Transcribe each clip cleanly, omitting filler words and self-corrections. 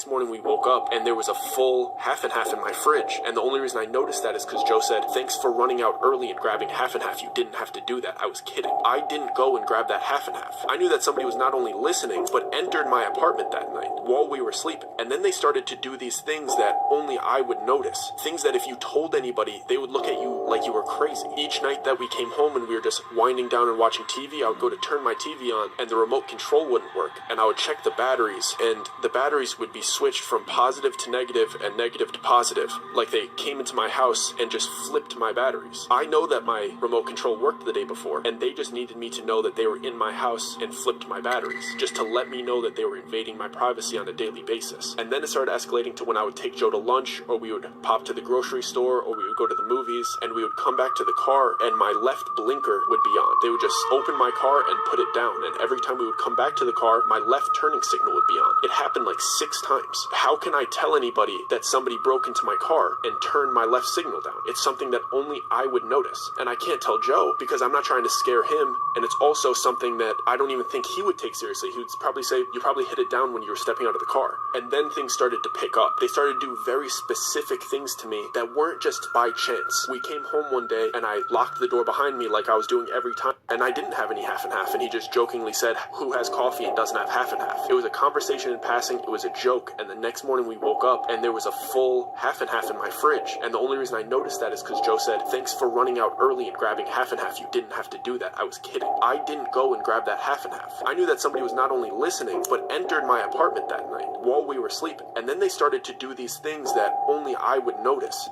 next morning we woke up and there was a full half and half in my fridge. And the only reason I noticed that is because Joe said, thanks for running out early and grabbing half and half. You didn't have to do that. I was kidding. I didn't go and grab that half and half. I knew that somebody was not only listening, but entered my apartment that night while we were sleeping. And then they started to do these things that only I would notice. Things that if you told anybody, they would look at you like you were crazy. Each night that we came home and we were just winding down and watching TV, I would go to turn my TV on and the remote control wouldn't work. And I would check the batteries, and the batteries would be switched from positive to negative and negative to positive. Like they came into my house and just flipped my batteries. I know that my remote control worked the day before, and they just needed me to know that they were in my house and flipped my batteries, just to let me know that they were invading my privacy on a daily basis. And then it started escalating to when I would take Joe to lunch, or we would pop to the grocery store, or we would go to the movies, and we would come back to the car and my left blinker would be on. They would just open my car and put it down, and every time we would come back to the car, my left turning signal would be on. It happened like 6 times. How can I tell anybody that somebody broke into my car and turned my left signal down? It's something that only I would notice. And I can't tell Joe because I'm not trying to scare him, and it's also something that I don't even think he would take seriously. He would probably say, you probably hit it down when you were stepping out of the car. And then things started to pick up. They started to do very specific things to me that weren't just by chance. We came home one day and I locked the door behind me like I was doing every time, and I didn't have any half and half, and he just jokingly said, who has coffee and doesn't have half and half? It was a conversation in passing, it was a joke, and the next morning we woke up and there was a full half and half in my fridge. And the only reason I noticed that is because Joe said, thanks for running out early and grabbing half and half. You didn't have to do that. I was kidding. I didn't go and grab that half and half. I knew that somebody was not only listening, but entered my apartment that night while we were sleeping. And then they started to do these things that only I would notice.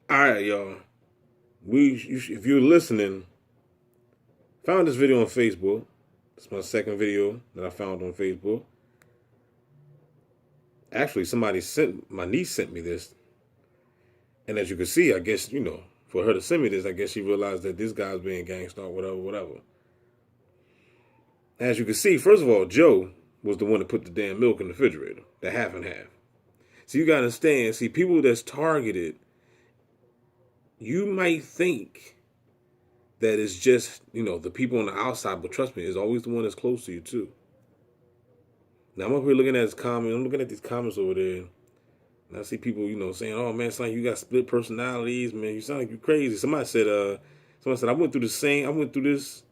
All right, y'all. If you're listening, found this video on Facebook. It's my second video that I found on Facebook. Actually, my niece sent me this. And as you can see, I guess, for her to send me this, I guess she realized that this guy's being gangsta, whatever. As you can see, first of all, Joe was the one that put the damn milk in the refrigerator, the half and half. So you got to understand, people that's targeted, you might think that it's just, the people on the outside, but trust me, it's always the one that's close to you too. Now I'm up here looking at his comments. I'm looking at these comments over there, and I see people, saying, "Oh man, it's like you got split personalities, man. You sound like you crazy." Somebody said, I went through this,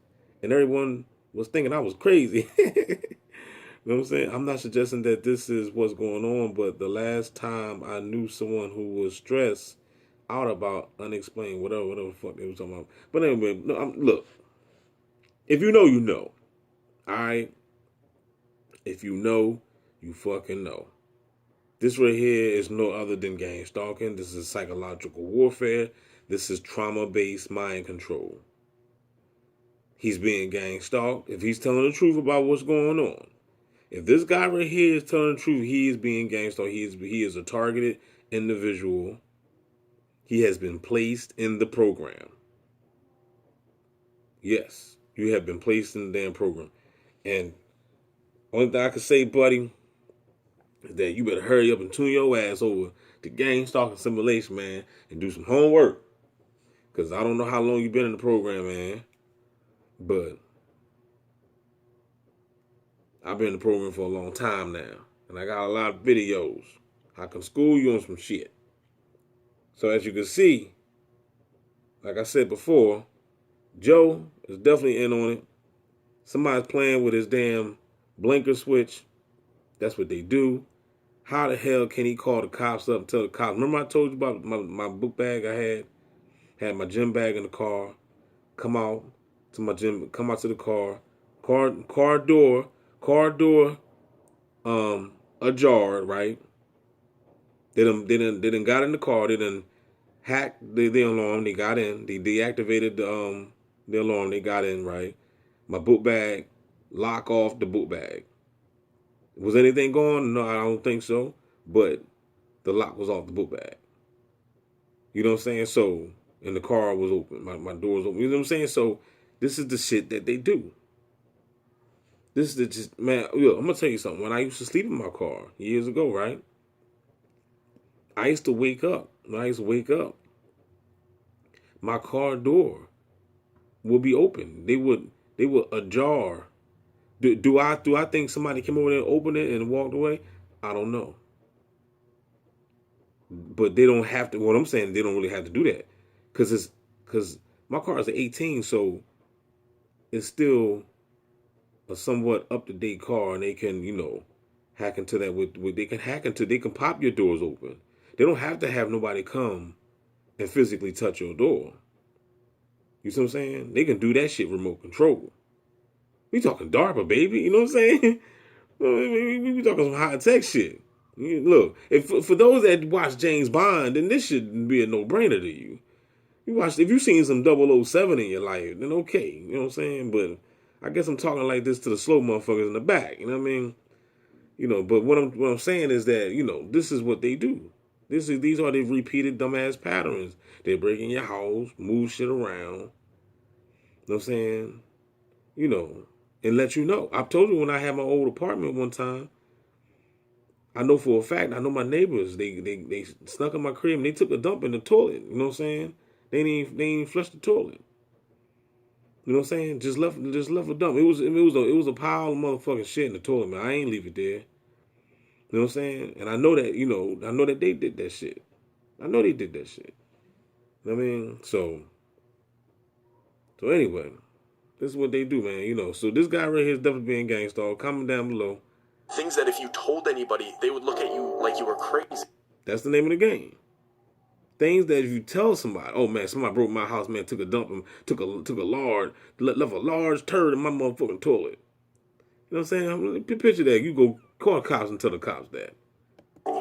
and everyone was thinking I was crazy." You know what I'm saying? I'm not suggesting that this is what's going on, but the last time I knew someone who was stressed out about unexplained, whatever the fuck they were talking about. But anyway, look, if you know, you know. All right? If you know, you fucking know. This right here is no other than gang stalking. This is psychological warfare. This is trauma-based mind control. He's being gang stalked. If he's telling the truth about what's going on, if this guy right here is telling the truth, he is being gang stalked. He is a targeted individual. He has been placed in the program. Yes, you have been placed in the damn program. And only thing I can say, buddy, is that you better hurry up and tune your ass over to gang stalking simulation, man, and do some homework. Because I don't know how long you've been in the program, man. But I've been in the program for a long time now. And I got a lot of videos. I can school you on some shit. So as you can see, like I said before, Joe is definitely in on it. Somebody's playing with his damn blinker switch. That's what they do. How the hell can he call the cops up and tell the cops? Remember I told you about my book bag I had my gym bag in the car. Come out to my gym, come out to the car. Car door ajar, right? They done got in the car. They done hacked the alarm. They got in. They deactivated the alarm. They got in, right? My book bag, lock off the book bag. Was anything going? No, I don't think so. But the lock was off the book bag. You know what I'm saying? So, and the car was open. My door was open. You know what I'm saying? So, this is the shit that they do. This is man, yo, I'm going to tell you something. When I used to sleep in my car years ago, right? I used to wake up. When I used to wake up, my car door would be open. They would ajar. Do I think somebody came over there and opened it and walked away? I don't know. But they don't have to. What I'm saying, they don't really have to do that, because my car is an 18, so it's still a somewhat up to date car, and they can hack into that with they can hack into they can pop your doors open. They don't have to have nobody come and physically touch your door. You see what I'm saying? They can do that shit remote control. We talking DARPA, baby. You know what I'm saying? We talking some high tech shit. Look, if for those that watch James Bond, then this should be a no brainer to you. If you've seen some 007 in your life, then okay. You know what I'm saying? But I guess I'm talking like this to the slow motherfuckers in the back. You know what I mean? But what I'm saying is that this is what they do. These are the repeated dumbass patterns. They break in your house, move shit around. You know what I'm saying? And let you know. I told you when I had my old apartment one time, I know for a fact, I know my neighbors, they snuck in my crib and they took a dump in the toilet. You know what I'm saying? They didn't flush the toilet. You know what I'm saying? Just left a dump. It was a pile of motherfucking shit in the toilet, man. I ain't leave it there. You know what I'm saying? And I know that they did that shit. I know they did that shit. You know what I mean? So anyway, this is what they do, man. So this guy right here is definitely being gang stalked. Comment down below. Things that if you told anybody, they would look at you like you were crazy. That's the name of the game. Things that if you tell somebody, oh man, somebody broke my house, man, took a dump and left a large turd in my motherfucking toilet. You know what I'm saying? Picture that. You go call cops and tell the cops that.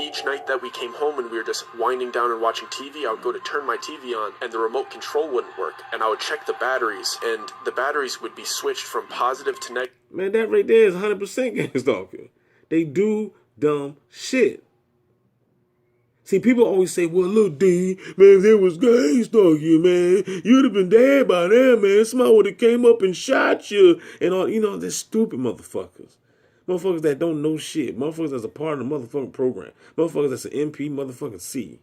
Each night that we came home and we were just winding down and watching TV, I would go to turn my TV on and the remote control wouldn't work. And I would check the batteries and the batteries would be switched from positive to negative. Man, that right there is 100% gang stalking. They do dumb shit. See, people always say, well, look, D, man, if there was gang stalking, man, you'd have been dead by now, man. Somebody would have came up and shot you. And all, they're stupid motherfuckers. Motherfuckers that don't know shit. Motherfuckers that's a part of the motherfucking program. Motherfuckers that's an MP motherfucking C.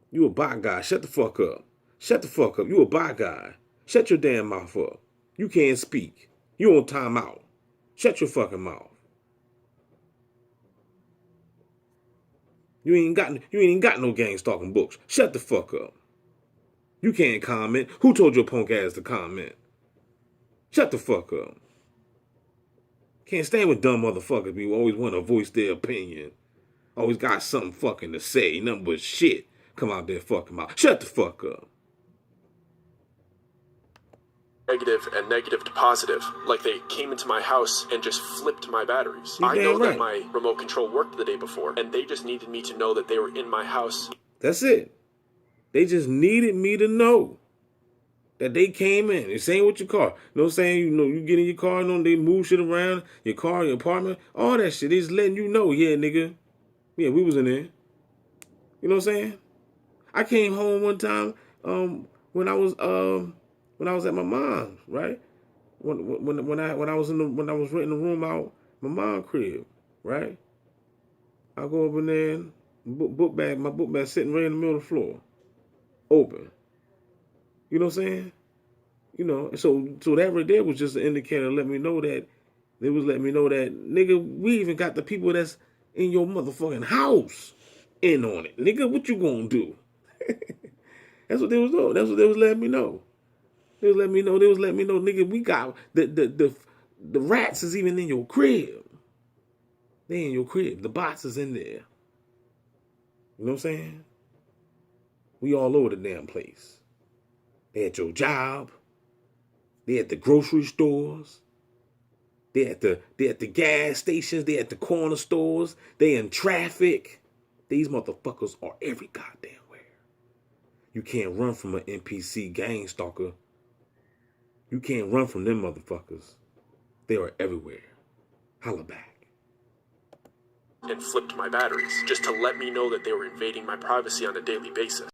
You a bot guy. Shut the fuck up. Shut the fuck up. You a bot guy. Shut your damn mouth up. You can't speak. You on timeout. Shut your fucking mouth. You ain't got no gang stalking books. Shut the fuck up. You can't comment. Who told your punk ass to comment? Shut the fuck up. Can't stand with dumb motherfuckers who always want to voice their opinion. Always got something fucking to say. Nothing but shit. Come out there fucking mouth. Shut the fuck up. Negative and negative to positive, like they came into my house and just flipped my batteries. You I know damn that right. my remote control worked the day before, and they just needed me to know that they were in my house. That's it. They just needed me to know that they came in. It's same with your car. You know what I'm saying? You get in your car, they move shit around, your car, your apartment, all that shit. They just letting you know, yeah, nigga. Yeah, we was in there. You know what I'm saying? I came home one time when I was at my mom's, right? When I was renting the room out my mom's crib, right? I go up in there, my book bag sitting right in the middle of the floor, open. You know what I'm saying? So that right there was just an indicator to let me know that they was letting me know that, nigga, we even got the people that's in your motherfucking house in on it. Nigga, what you gonna do? That's what they was doing. That's what they was letting me know. They was letting me know, nigga, we got the rats is even in your crib. They in your crib. The bots is in there. You know what I'm saying? We all over the damn place. They at your job. They at the grocery stores. They at the gas stations. They at the corner stores. They in traffic. These motherfuckers are every goddamn where. You can't run from an NPC gang stalker. You can't run from them motherfuckers. They are everywhere. Holla back. And flipped my batteries, just to let me know that they were invading my privacy on a daily basis.